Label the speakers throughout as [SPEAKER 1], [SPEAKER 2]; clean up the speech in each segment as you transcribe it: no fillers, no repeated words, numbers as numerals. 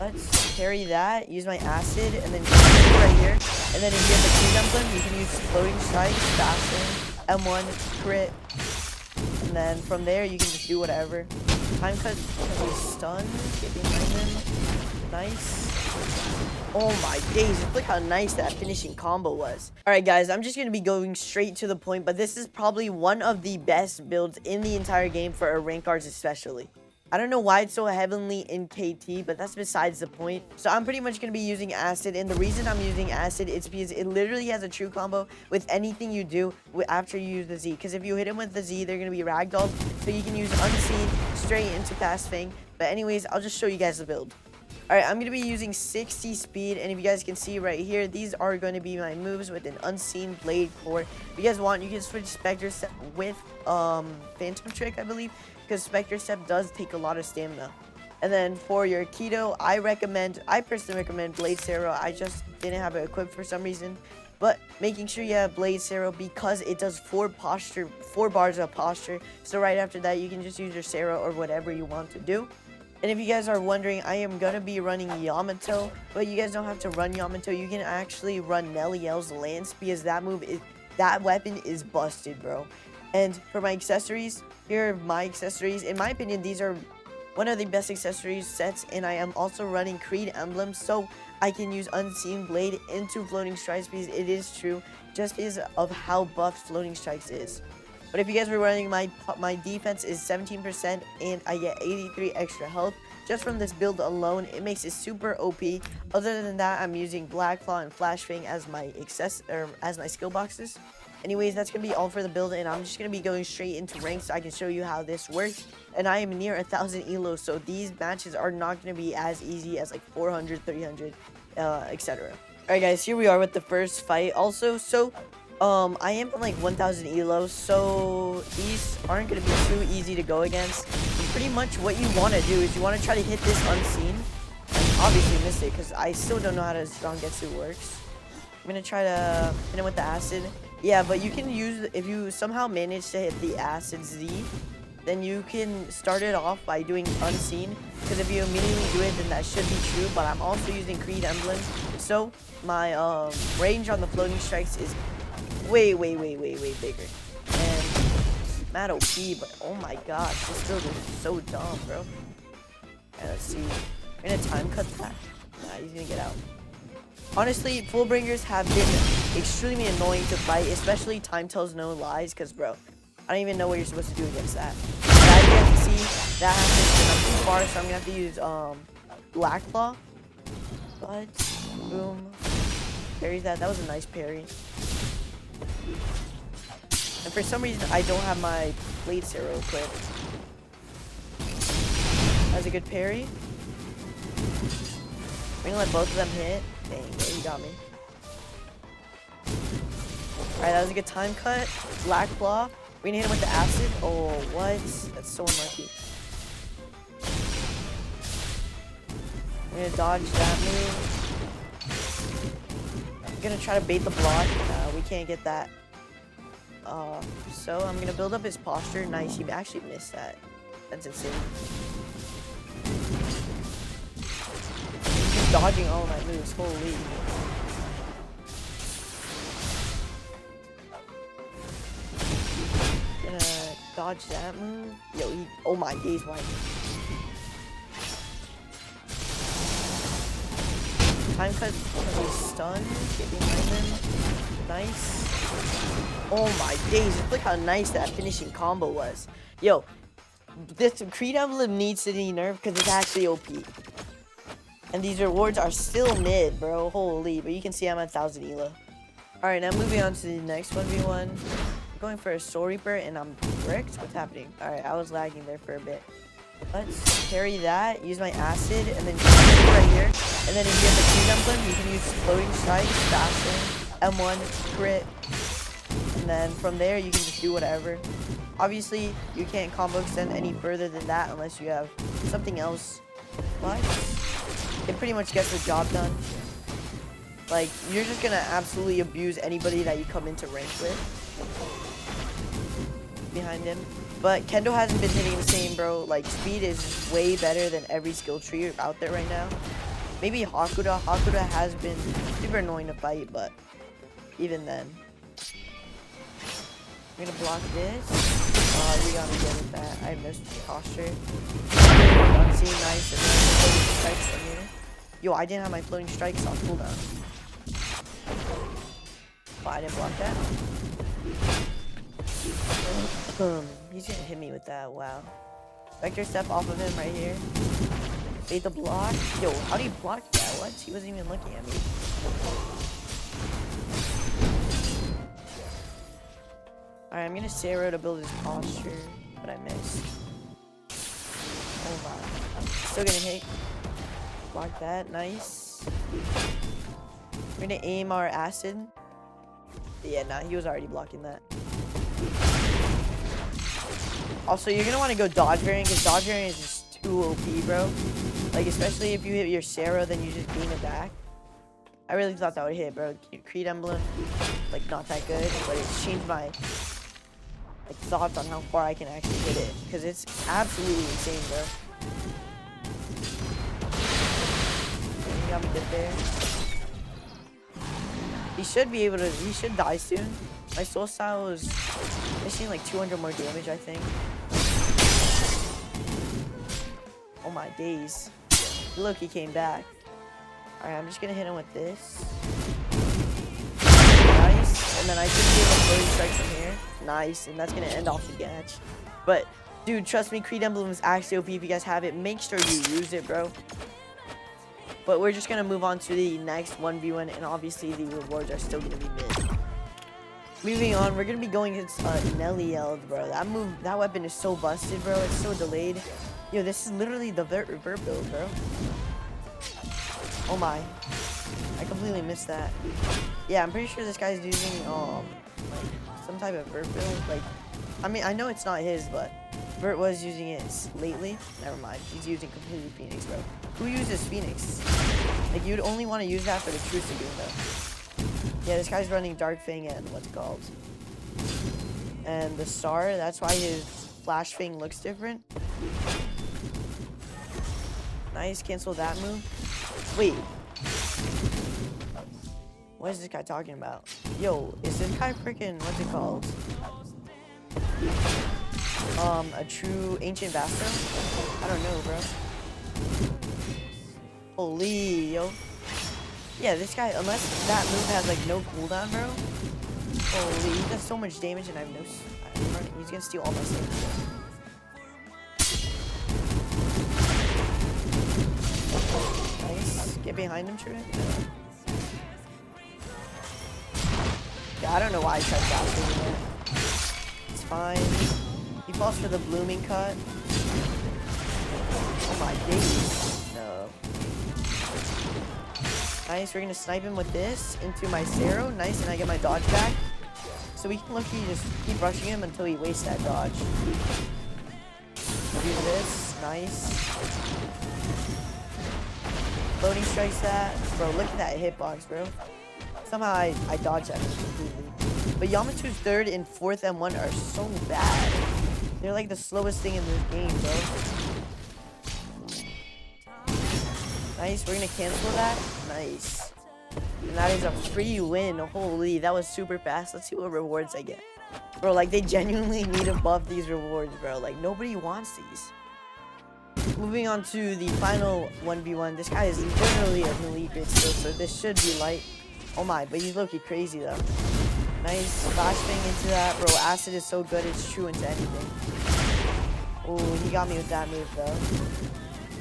[SPEAKER 1] Let's carry that, use my acid, and then right here. And then if you have the Q emblem, you can use floating strike, faster, M1, crit. And then from there, you can just do whatever. Time cut, stun, get behind him. Nice. Oh my days, look how nice that finishing combo was. Alright guys, I'm just going to be going straight to the point, but this is probably one of the best builds in the entire game for Arrancars especially. I don't know why it's so heavily in KT, but that's besides the point. So I'm pretty much going to be using acid, and the reason I'm using acid is because it literally has a true combo with anything you do after you use the Z. Because if you hit him with the Z, they're going to be ragdolled, so you can use unseen straight into fast fang. But anyways, I'll just show you guys the build. Alright, I'm going to be using 60 speed, and if you guys can see right here, these are going to be my moves with an unseen blade core. If you guys want, you can switch Spectre Step with Phantom Trick, I believe, because Spectre Step does take a lot of stamina. And then for your keto, I personally recommend Blade Sarrow. I just didn't have it equipped for some reason. But making sure you have Blade Sarrow because it does 4 bars of posture. So right after that, you can just use your Sarrow or whatever you want to do. And if you guys are wondering, I am going to be running Yamato, but you guys don't have to run Yamato. You can actually run YALL's Lance because that weapon is busted, bro. And for my accessories, here are my accessories. In my opinion, these are one of the best accessories sets, and I am also running Creed emblems, so I can use Unseen Blade into Floating Strikes because it is true, just because of how buffed Floating Strikes is. But if you guys were running, my defense is 17% and I get 83 extra health. Just from this build alone, it makes it super OP. Other than that, I'm using Black Claw and Flash Fang as my skill boxes. Anyways, that's going to be all for the build, and I'm just going to be going straight into ranks so I can show you how this works. And I am near 1,000 elo, so these matches are not going to be as easy as like 400, 300, etc. Alright guys, here we are with the first fight also. So I am on like 1,000 elo, so these aren't going to be too easy to go against. And pretty much what you want to do is you want to try to hit this unseen. And obviously miss it because I still don't know how to Zangetsu works. I'm going to try to hit him with the acid. Yeah, but you can use, if you somehow manage to hit the acid Z, then you can start it off by doing unseen. Because if you immediately do it, then that should be true. But I'm also using Creed emblems. So my range on the floating strikes is way bigger. And mad OP, but oh my gosh, this build is so dumb, bro. Alright, let's see. We're gonna time cut that. Nah, he's gonna get out. Honestly, Fullbringers have been extremely annoying to fight, especially Time Tells No Lies, because, bro, I don't even know what you're supposed to do against that. But as you have to see, that happens when I'm too far, so I'm gonna have to use Black Claw. But, boom. Parries that. That was a nice parry. And for some reason, I don't have my Blade Sarrow equipped. That's a good parry. We're gonna let both of them hit. Dang, yeah, he got me. Alright, that was a good time cut. Black Claw. We're gonna hit him with the acid. Oh, what? That's so unlucky. We're gonna dodge that move. I'm gonna try to bait the block. We can't get that. So I'm gonna build up his posture. Nice, he actually missed that. That's insane. He's dodging all of my moves. Holy. Gonna dodge that move. Yo, he. Oh my days, why? Time cut. He's stunned. Get behind him. Nice. Oh my days, look how nice that finishing combo was. Yo, this Creed emblem needs to be nerfed because it's actually OP. And these rewards are still mid, bro. Holy, but you can see I'm at 1,000 elo. Alright, now moving on to the next 1v1. I'm going for a Soul Reaper and I'm bricked. What's happening? Alright, I was lagging there for a bit. Let's carry that, use my acid, and then right here. And then if you have the Creed emblem, you can use floating strike, faster, M1, crit. And then from there, you can just do whatever. Obviously, you can't combo extend any further than that unless you have something else. But it pretty much gets the job done. Like, you're just gonna absolutely abuse anybody that you come into rank with. Behind him. But Kendo hasn't been hitting the same, bro. Like, speed is way better than every skill tree out there right now. Maybe Hakuda. Hakuda has been super annoying to fight, but even then. I'm gonna block this. Oh, you got me good with that. I missed posture. Unseen, nice. And then floating strikes on here. Yo, I didn't have my floating strikes on cooldown. Oh, I didn't block that. He's gonna hit me with that. Wow. Vector step off of him right here. Bait the block. Yo, how do you block that? What? He wasn't even looking at me. Alright, I'm gonna Sarah to build his posture, but I missed. Oh my. Still gonna hit. Block that. Nice. We're gonna aim our acid. Yeah, nah, he was already blocking that. Also, you're gonna want to go dodge variant, because dodge variant is just too OP, bro. Like, especially if you hit your Sarah, then you just gain it back. I really thought that would hit, bro. Creed emblem, like, not that good, but it changed my like thoughts on how far I can actually hit it, because it's absolutely insane, bro. He got me good there. He should be able to. He should die soon. My soul style is missing like 200 more damage, I think. Oh my days. Look, he came back. Alright, I'm just gonna hit him with this. Nice. And then I should be able to floating strikes from here. Nice. And that's gonna end off the match. But, dude, trust me, Creed Emblem is actually OP. If you guys have it, make sure you use it, bro. But we're just gonna move on to the next 1v1, and obviously the rewards are still gonna be mid. Moving on, we're gonna be going against YALL, bro. That weapon is so busted, bro. It's so delayed. Yo, this is literally the vert build, bro. Oh my. I completely missed that. Yeah, I'm pretty sure this guy's using, like, some type of vert build. Like, I mean, I know it's not his, but Vert was using it lately. Never mind. He's using completely Phoenix, bro. Who uses Phoenix? Like, you'd only want to use that for the True Dragoon, though. Yeah, this guy's running Dark Fang and what's it called? And the Star, that's why his Flash Fang looks different. Nice, cancel that move. Wait. What is this guy talking about? Yo, is this guy freaking, what's it called? A true ancient vassal? I don't know, bro. Holy, yo. Yeah, this guy, unless that move has like no cooldown, bro. Holy, he does so much damage and I have no. He's gonna steal all my saves. Nice. Get behind him, True. Yeah, I don't know why I tried blasting it. It's fine. He falls for the blooming cut. Oh my days. No. Nice, we're gonna snipe him with this into my Zero. Nice, and I get my dodge back. So we can luckily just keep rushing him until he wastes that dodge. Do this. Nice. Loading strikes that. Bro, look at that hitbox, bro. Somehow I dodged that completely. But Yamato's 3rd and 4th M1 are so bad. They're like the slowest thing in this game, bro. Nice, we're gonna cancel that. Nice. And that is a free win. Holy, that was super fast. Let's see what rewards I get. Bro, like, they genuinely need to buff these rewards, bro. Like, nobody wants these. Moving on to the final 1v1. This guy is literally an elite grade still, so this should be light. Oh my, but he's low-key crazy, though. Nice. Flash Fang into that. Bro, Acid is so good, it's true into anything. Oh, he got me with that move, though.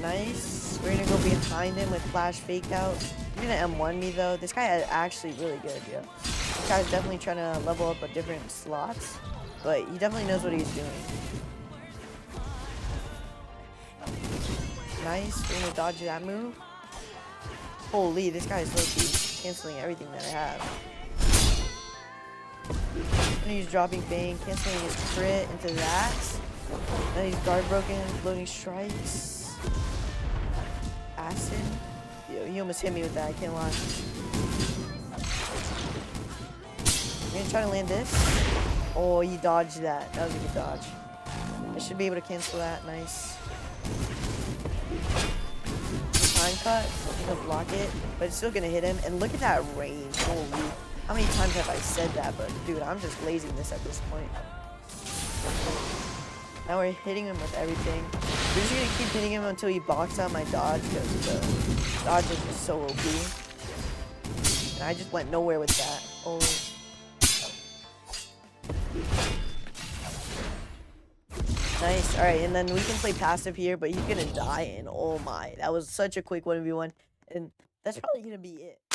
[SPEAKER 1] Nice. We're gonna go behind him with Flash Fake Out. He's gonna M1 me, though. This guy is actually really good, yo. This guy's definitely trying to level up at different slots, but he definitely knows what he's doing. Nice. We're gonna dodge that move. Holy, this guy is low-key canceling everything that I have. And he's dropping Bang, canceling his crit into that. Then he's guard broken, floating strikes. Acid. Yo, he almost hit me with that, I can't lie. I'm gonna try to land this. Oh, he dodged that. That was a good dodge. I should be able to cancel that. Nice. Time cut, he'll block it, but it's still gonna hit him. And look at that range. Holy. How many times have I said that? But dude, I'm just lazing this at this point. Now we're hitting him with everything. We're just gonna keep hitting him until he blocks out my dodge, because the dodge is just so OP. And I just went nowhere with that. Oh. Nice. Alright, and then we can play passive here, but he's gonna die, and oh my. That was such a quick 1v1. And that's probably gonna be it.